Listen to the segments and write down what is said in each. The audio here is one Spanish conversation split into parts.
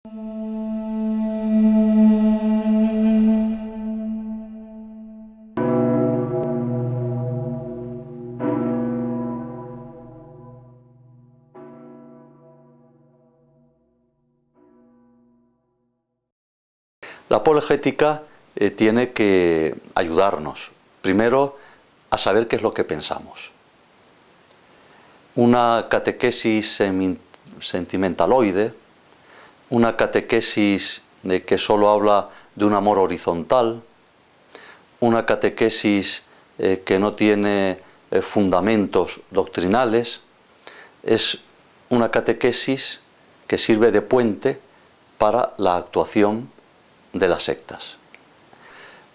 La apologética tiene que ayudarnos, primero, a saber qué es lo que pensamos. Una catequesis sentimentaloide, una catequesis de que solo habla de un amor horizontal, una catequesis que no tiene fundamentos doctrinales, es una catequesis que sirve de puente para la actuación de las sectas.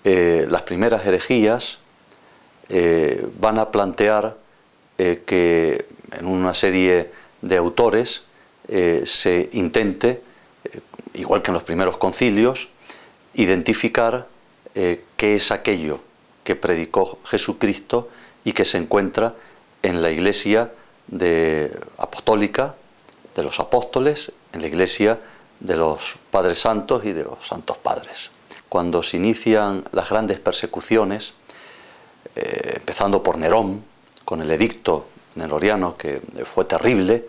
Las primeras herejías van a plantear que en una serie de autores se intente, igual que en los primeros concilios, identificar qué es aquello que predicó Jesucristo y que se encuentra en la Iglesia apostólica de los apóstoles, en la Iglesia de los Padres Santos y de los Santos Padres. Cuando se inician las grandes persecuciones, empezando por Nerón, con el edicto neroniano que fue terrible,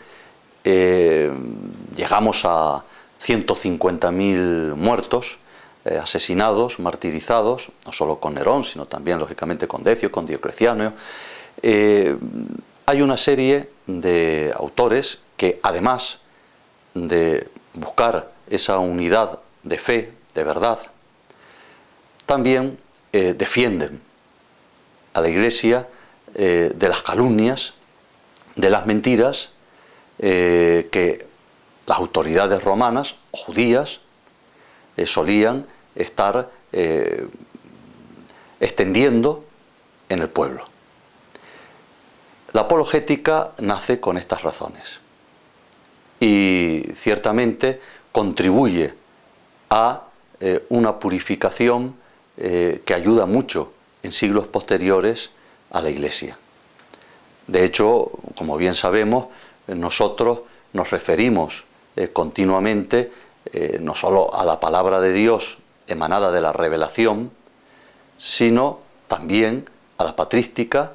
llegamos a 150.000 muertos, asesinados, martirizados, no solo con Nerón, sino también, lógicamente, con Decio, con Diocleciano. Hay una serie de autores que, además de buscar esa unidad de fe, de verdad, también defienden a la Iglesia de las calumnias, de las mentiras que las autoridades romanas o judías solían estar extendiendo en el pueblo. La apologética nace con estas razones y ciertamente contribuye a una purificación que ayuda mucho en siglos posteriores a la Iglesia. De hecho, como bien sabemos, nosotros nos referimos continuamente no solo a la palabra de Dios emanada de la revelación, sino también a la patrística,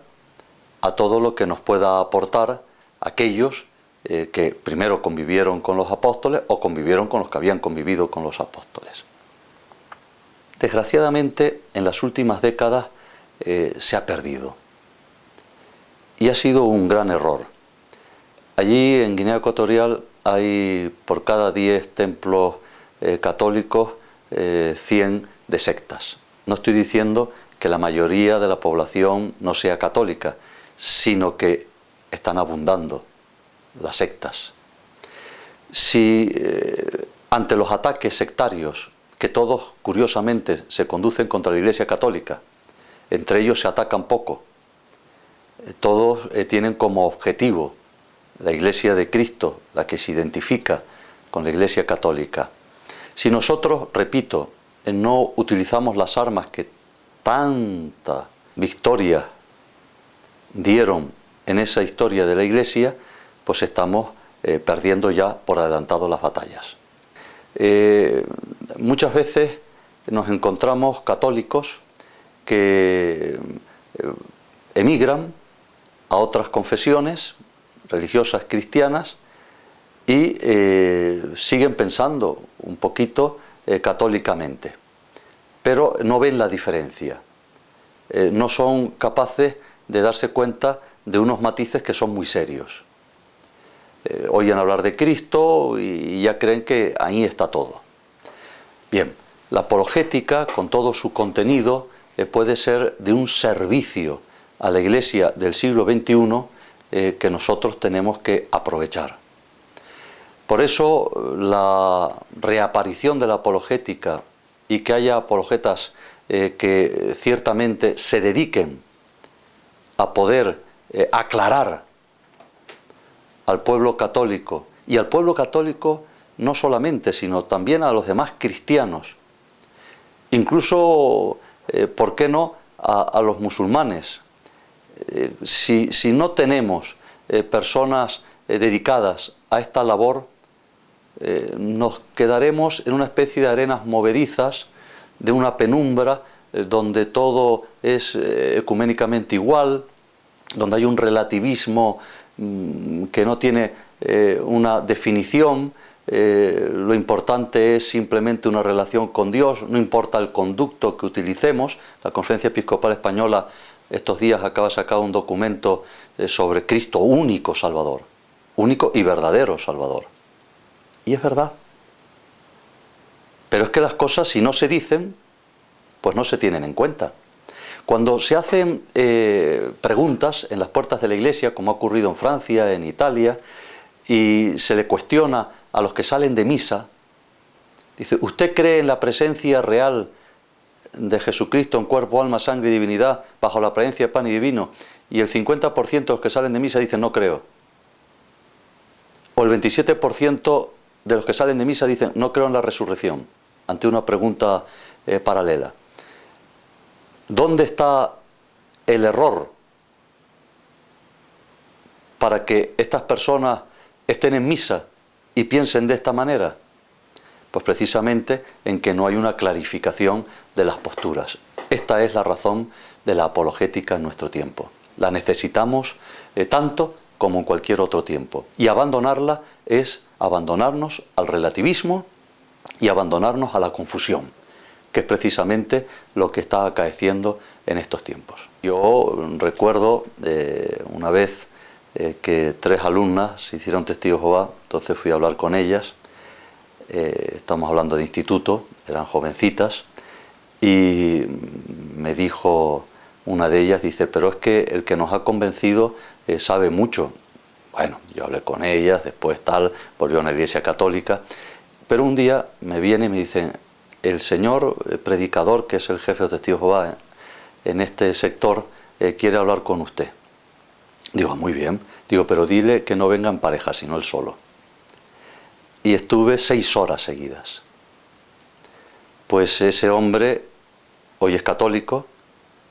a todo lo que nos pueda aportar aquellos que primero convivieron con los apóstoles o convivieron con los que habían convivido con los apóstoles. Desgraciadamente, en las últimas décadas se ha perdido y ha sido un gran error. Allí en Guinea Ecuatorial hay por cada 10 templos católicos 100 de sectas. No estoy diciendo que la mayoría de la población no sea católica, sino que están abundando las sectas. Si ante los ataques sectarios, que todos curiosamente se conducen contra la Iglesia Católica, entre ellos se atacan poco, todos tienen como objetivo la Iglesia de Cristo, la que se identifica con la Iglesia Católica. Si nosotros, repito, no utilizamos las armas que tanta victoria dieron en esa historia de la Iglesia, pues estamos perdiendo ya por adelantado las batallas. Muchas veces nos encontramos católicos que emigran a otras confesiones religiosas cristianas y siguen pensando un poquito católicamente, pero no ven la diferencia, no son capaces de darse cuenta de unos matices que son muy serios. Oyen hablar de Cristo y ya creen que ahí está todo. Bien, la apologética, con todo su contenido, puede ser de un servicio a la Iglesia del siglo XXI que nosotros tenemos que aprovechar. Por eso la reaparición de la apologética y que haya apologetas que ciertamente se dediquen a poder aclarar al pueblo católico, y al pueblo católico no solamente, sino también a los demás cristianos, incluso, ¿por qué no?, a los musulmanes. Si no tenemos personas dedicadas a esta labor, nos quedaremos en una especie de arenas movedizas, de una penumbra donde todo es ecuménicamente igual, donde hay un relativismo que no tiene una definición. Lo importante es simplemente una relación con Dios, no importa el conducto que utilicemos. La Conferencia Episcopal Española estos días acaba de sacar un documento sobre Cristo, único Salvador, único y verdadero Salvador. Y es verdad. Pero es que las cosas, si no se dicen, pues no se tienen en cuenta. Cuando se hacen preguntas en las puertas de la Iglesia, como ha ocurrido en Francia, en Italia, y se le cuestiona a los que salen de misa, dice, ¿usted cree en la presencia real de Jesucristo en cuerpo, alma, sangre y divinidad bajo la apariencia de pan y divino? Y el 50% de los que salen de misa dicen, no creo. O el 27% de los que salen de misa dicen, no creo en la resurrección, ante una pregunta paralela. ¿Dónde está el error para que estas personas estén en misa y piensen de esta manera? Pues precisamente en que no hay una clarificación de las posturas. Esta es la razón de la apologética en nuestro tiempo. La necesitamos tanto como en cualquier otro tiempo. Y abandonarla es abandonarnos al relativismo y abandonarnos a la confusión, que es precisamente lo que está acaeciendo en estos tiempos. Yo recuerdo una vez que 3 alumnas se hicieron testigos de Jehová, entonces fui a hablar con ellas, estamos hablando de instituto, eran jovencitas, y me dijo una de ellas, dice, pero es que el que nos ha convencido sabe mucho. Bueno, yo hablé con ellas, después tal, volvió a una iglesia católica, pero un día me viene y me dicen, el señor predicador, que es el jefe de Testigos de Jehová en este sector, quiere hablar con usted. Digo, muy bien. Digo, pero dile que no venga en pareja, sino él solo. Y estuve 6 horas seguidas. Pues ese hombre hoy es católico,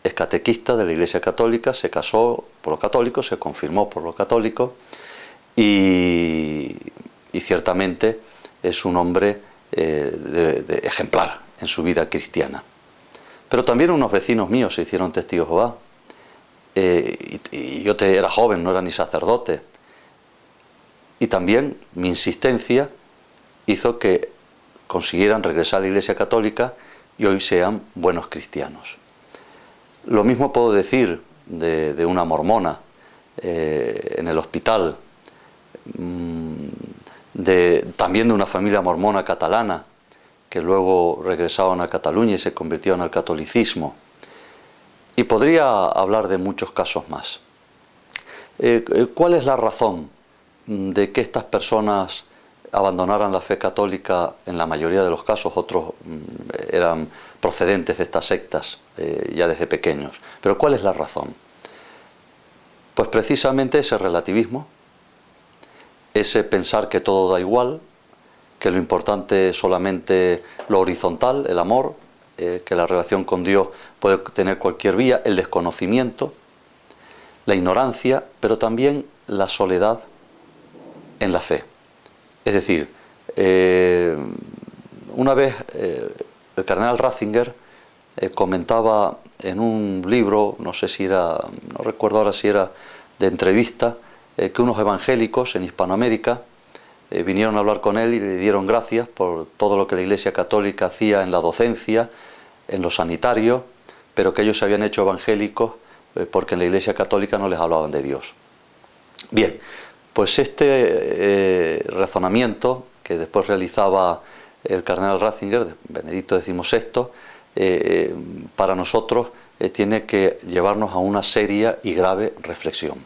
es catequista de la Iglesia Católica, se casó por los católicos, se confirmó por los católicos y ciertamente es un hombre de ejemplar en su vida cristiana. Pero también unos vecinos míos se hicieron testigos de Jehová. Y yo era joven, no era ni sacerdote. Y también mi insistencia hizo que consiguieran regresar a la Iglesia Católica y hoy sean buenos cristianos. Lo mismo puedo decir de una mormona en el hospital, también de una familia mormona catalana que luego regresaron a Cataluña y se convirtieron al catolicismo. Y podría hablar de muchos casos más. ¿Cuál es la razón de que estas personas abandonaran la fe católica? En la mayoría de los casos, otros eran procedentes de estas sectas ya desde pequeños. Pero ¿cuál es la razón? Pues precisamente ese relativismo, ese pensar que todo da igual, que lo importante es solamente lo horizontal, el amor, que la relación con Dios puede tener cualquier vía, el desconocimiento, la ignorancia, pero también la soledad en la fe. Es decir, una vez el cardenal Ratzinger comentaba en un libro, no sé si era, no recuerdo ahora si era de entrevista, que unos evangélicos en Hispanoamérica vinieron a hablar con él y le dieron gracias por todo lo que la Iglesia Católica hacía en la docencia, en lo sanitario, pero que ellos se habían hecho evangélicos porque en la Iglesia Católica no les hablaban de Dios. Bien, pues este razonamiento que después realizaba el cardenal Ratzinger, Benedicto XVI, para nosotros tiene que llevarnos a una seria y grave reflexión.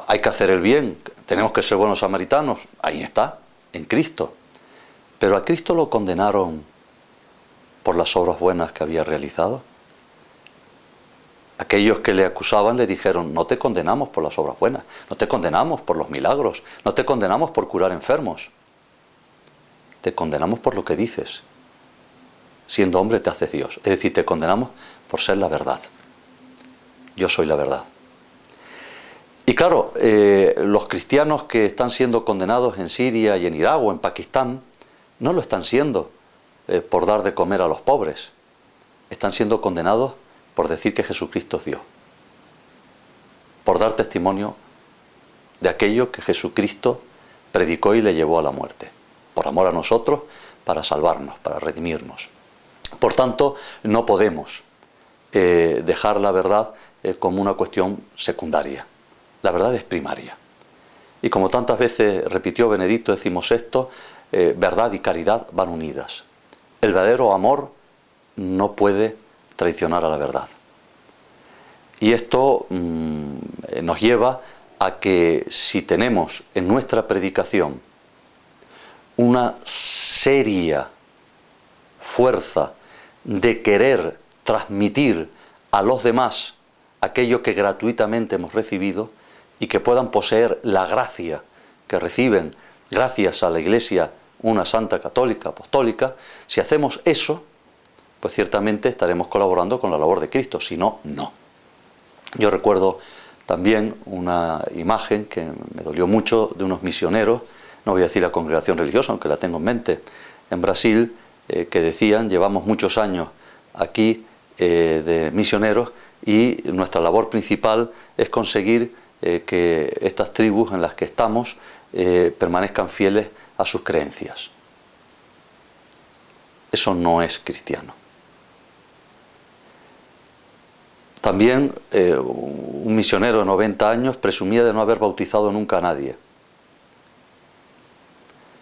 Hay que hacer el bien, tenemos que ser buenos samaritanos, ahí está, en Cristo. Pero a Cristo lo condenaron por las obras buenas que había realizado. Aquellos que le acusaban le dijeron, no te condenamos por las obras buenas, no te condenamos por los milagros, no te condenamos por curar enfermos, te condenamos por lo que dices. Siendo hombre te haces Dios, es decir, te condenamos por ser la verdad. Yo soy la verdad. Y claro, los cristianos que están siendo condenados en Siria y en Irak o en Pakistán, no lo están siendo por dar de comer a los pobres. Están siendo condenados por decir que Jesucristo es Dios. Por dar testimonio de aquello que Jesucristo predicó y le llevó a la muerte. Por amor a nosotros, para salvarnos, para redimirnos. Por tanto, no podemos dejar la verdad como una cuestión secundaria. La verdad es primaria. Y como tantas veces repitió Benedicto XVI, verdad y caridad van unidas. El verdadero amor no puede traicionar a la verdad. Y esto nos lleva a que si tenemos en nuestra predicación una seria fuerza de querer transmitir a los demás aquello que gratuitamente hemos recibido y que puedan poseer la gracia que reciben gracias a la Iglesia, una santa católica, apostólica, si hacemos eso, pues ciertamente estaremos colaborando con la labor de Cristo, si no, no. Yo recuerdo también una imagen que me dolió mucho de unos misioneros, no voy a decir la congregación religiosa, aunque la tengo en mente, en Brasil, que decían, llevamos muchos años aquí de misioneros y nuestra labor principal es conseguir que estas tribus en las que estamos permanezcan fieles a sus creencias. Eso no es cristiano. También un misionero de 90 años presumía de no haber bautizado nunca a nadie.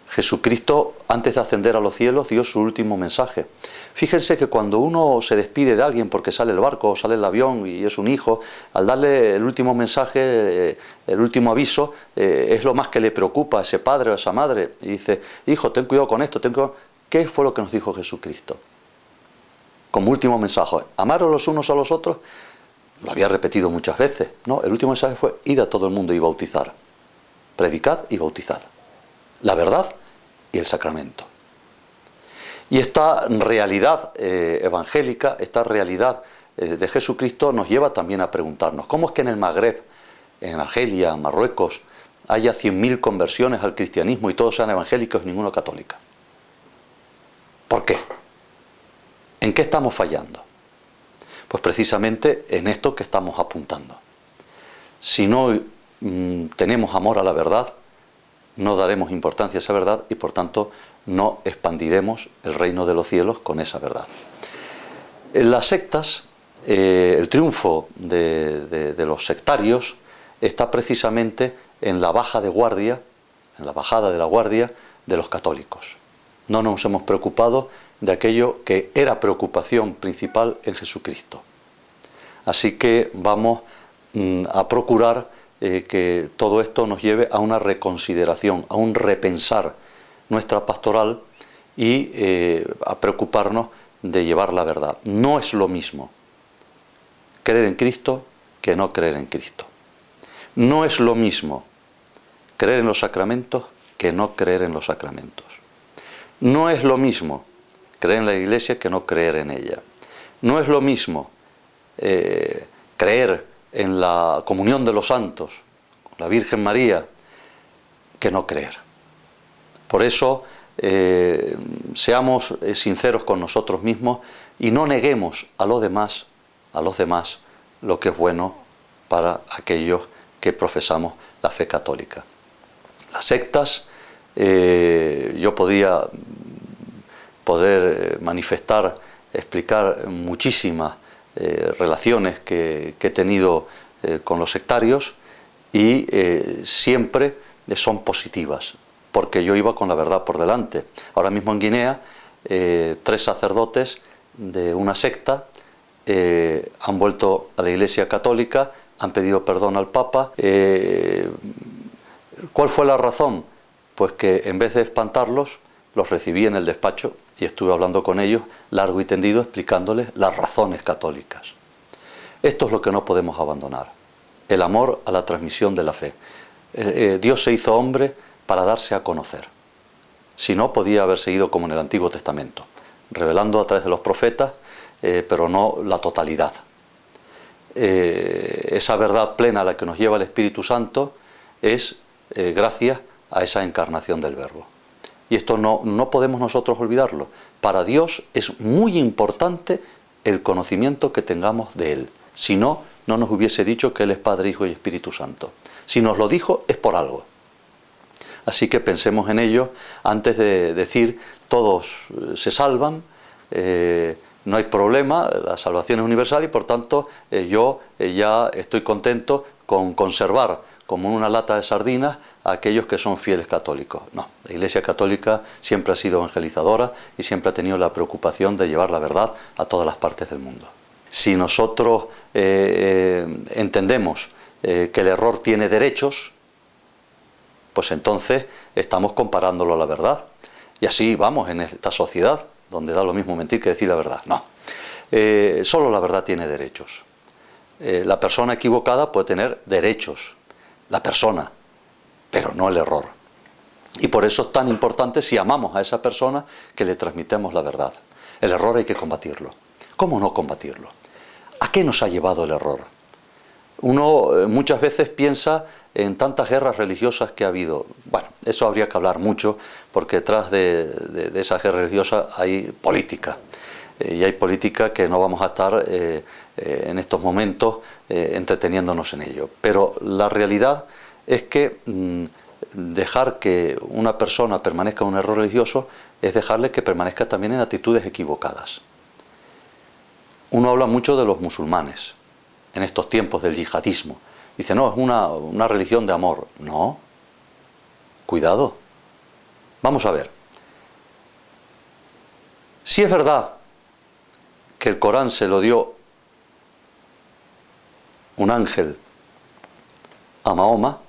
Jesucristo, antes de ascender a los cielos, dio su último mensaje. Fíjense que cuando uno se despide de alguien porque sale el barco o sale el avión y es un hijo, al darle el último mensaje, el último aviso, es lo más que le preocupa a ese padre o a esa madre. Y dice, hijo, ten cuidado con esto, ten cuidado. ¿Qué fue lo que nos dijo Jesucristo? Como último mensaje, amaros los unos a los otros. Lo había repetido muchas veces. No, el último mensaje fue, id a todo el mundo y bautizar. Predicad y bautizad. La verdad y el sacramento. Y esta realidad evangélica, esta realidad de Jesucristo nos lleva también a preguntarnos, ¿cómo es que en el Magreb, en Argelia, en Marruecos, haya 100.000 conversiones al cristianismo y todos sean evangélicos y ninguno católica? ¿Por qué? ¿En qué estamos fallando? Pues precisamente en esto que estamos apuntando. Si no tenemos amor a la verdad, no daremos importancia a esa verdad y por tanto no expandiremos el reino de los cielos con esa verdad. En las sectas, el triunfo de los sectarios está precisamente en la baja de guardia, en la bajada de la guardia de los católicos. No nos hemos preocupado de aquello que era preocupación principal en Jesucristo. Así que vamos a procurar que todo esto nos lleve a una reconsideración, a un repensar nuestra pastoral y a preocuparnos de llevar la verdad. No es lo mismo creer en Cristo que no creer en Cristo. No es lo mismo creer en los sacramentos que no creer en los sacramentos. No es lo mismo creer en la Iglesia que no creer en ella. No es lo mismo creer en la comunión de los santos, la Virgen María, que no creer. Por eso, seamos sinceros con nosotros mismos y no neguemos a los demás lo que es bueno para aquellos que profesamos la fe católica. Las sectas, yo podría manifestar, explicar muchísimas relaciones que he tenido con los sectarios y siempre son positivas, porque yo iba con la verdad por delante. Ahora mismo en Guinea, 3 sacerdotes de una secta han vuelto a la Iglesia Católica, han pedido perdón al Papa. ¿Cuál fue la razón? Pues que en vez de espantarlos, los recibí en el despacho y estuve hablando con ellos largo y tendido explicándoles las razones católicas. Esto es lo que no podemos abandonar, el amor a la transmisión de la fe. Dios se hizo hombre para darse a conocer. Si no, podía haber seguido como en el Antiguo Testamento, revelando a través de los profetas, pero no la totalidad. esa verdad plena a la que nos lleva el Espíritu Santo es gracias a esa encarnación del Verbo. Y esto no podemos nosotros olvidarlo. Para Dios es muy importante el conocimiento que tengamos de Él. Si no, no nos hubiese dicho que Él es Padre, Hijo y Espíritu Santo. Si nos lo dijo, es por algo. Así que pensemos en ello antes de decir todos se salvan, no hay problema, la salvación es universal y por tanto yo ya estoy contento con conservar como en una lata de sardinas a aquellos que son fieles católicos. No, la Iglesia Católica siempre ha sido evangelizadora y siempre ha tenido la preocupación de llevar la verdad a todas las partes del mundo. Si nosotros entendemos que el error tiene derechos, pues entonces estamos comparándolo a la verdad. Y así vamos en esta sociedad, donde da lo mismo mentir que decir la verdad. No, solo la verdad tiene derechos. La persona equivocada puede tener derechos, la persona, pero no el error. Y por eso es tan importante, si amamos a esa persona, que le transmitamos la verdad. El error hay que combatirlo. ¿Cómo no combatirlo? ¿A qué nos ha llevado el error? Uno muchas veces piensa en tantas guerras religiosas que ha habido. Bueno, eso habría que hablar mucho, porque detrás de esas guerras religiosas hay política. Y hay política que no vamos a estar en estos momentos entreteniéndonos en ello. Pero la realidad es que dejar que una persona permanezca en un error religioso es dejarle que permanezca también en actitudes equivocadas. Uno habla mucho de los musulmanes en estos tiempos del yihadismo. Dice, no, es una religión de amor. No, cuidado. Vamos a ver. Si es verdad que el Corán se lo dio un ángel a Mahoma,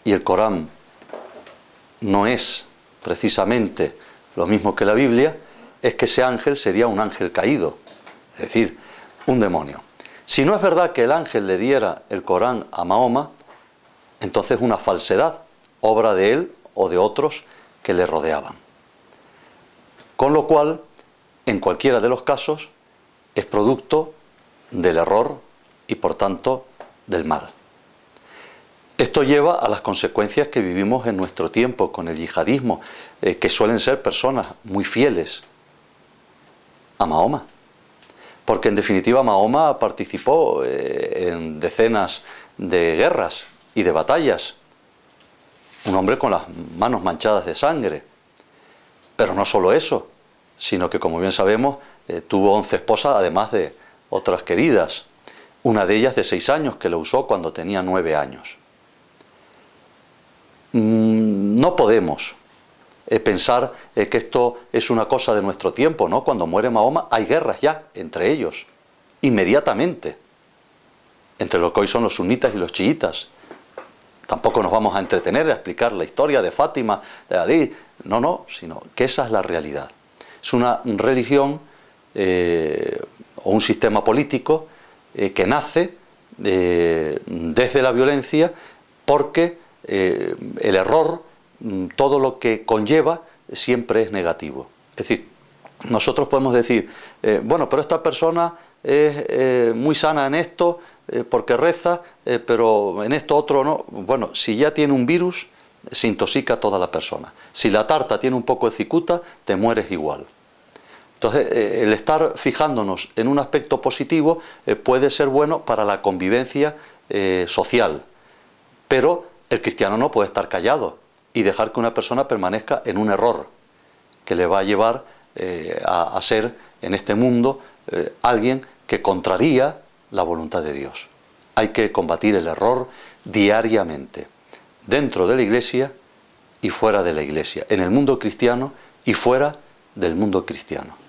y el Corán no es precisamente lo mismo que la Biblia, es que ese ángel sería un ángel caído, es decir, un demonio. Si no es verdad que el ángel le diera el Corán a Mahoma, entonces es una falsedad, obra de él o de otros que le rodeaban. Con lo cual, en cualquiera de los casos, es producto del error y por tanto del mal. Esto lleva a las consecuencias que vivimos en nuestro tiempo con el yihadismo, que suelen ser personas muy fieles a Mahoma. Porque en definitiva Mahoma participó en decenas de guerras y de batallas. Un hombre con las manos manchadas de sangre. Pero no solo eso, sino que, como bien sabemos, tuvo 11 esposas, además de otras queridas. Una de ellas de 6 años, que lo usó cuando tenía 9 años. No podemos pensar que esto es una cosa de nuestro tiempo, ¿no? Cuando muere Mahoma hay guerras ya entre ellos, inmediatamente, entre lo que hoy son los sunitas y los chiitas. Tampoco nos vamos a entretener a explicar la historia de Fátima, de Ali, no, sino que esa es la realidad. Es una religión o un sistema político que nace desde la violencia, porque el error, todo lo que conlleva, siempre es negativo. Es decir, nosotros podemos decir, bueno, pero esta persona es muy sana en esto, porque reza, pero en esto otro no. Bueno, si ya tiene un virus, se intoxica toda la persona. Si la tarta tiene un poco de cicuta, te mueres igual. Entonces, el estar fijándonos en un aspecto positivo puede ser bueno para la convivencia social, pero el cristiano no puede estar callado y dejar que una persona permanezca en un error que le va a llevar a ser en este mundo alguien que contraría la voluntad de Dios. Hay que combatir el error diariamente, dentro de la Iglesia y fuera de la Iglesia, en el mundo cristiano y fuera del mundo cristiano.